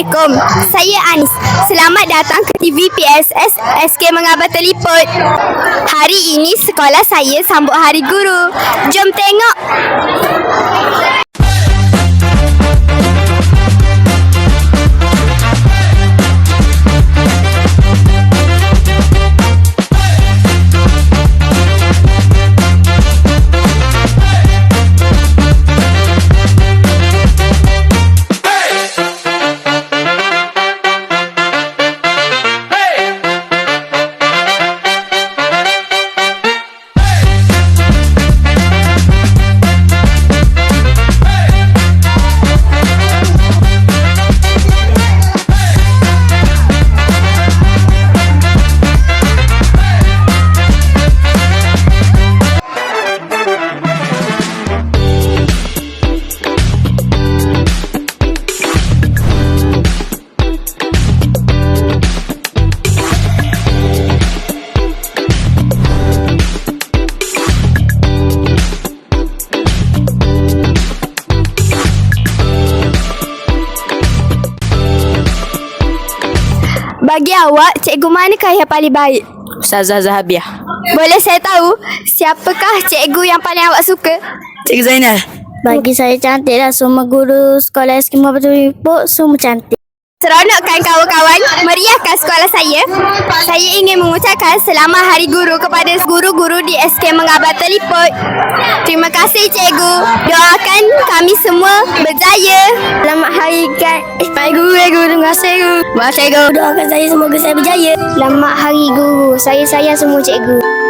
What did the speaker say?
Assalamualaikum. Saya Anis. Selamat datang ke TV PSS SK Mengabal Teliput. Hari ini sekolah saya sambut Hari Guru. Jom tengok. Bagi awak, cikgu manakah yang paling baik? Ustazah Zahabiah. Boleh saya tahu siapakah cikgu yang paling awak suka? Cikgu Zainal. Bagi saya cantik lah. Semua guru sekolah SK Mengabal Teliput semua cantik. Seronok kan kawan-kawan? Meriahkan sekolah saya? Saya ingin mengucapkan selamat Hari Guru kepada guru-guru di SK Mengabal Teliput. Terima kasih cikgu. Doakan kami semua berjaya. Selamat hari Guru. Terima kasih Guru. Terima kasih cikgu. Doakan saya semoga saya berjaya. Selamat Hari Guru. Saya sayang semua cikgu.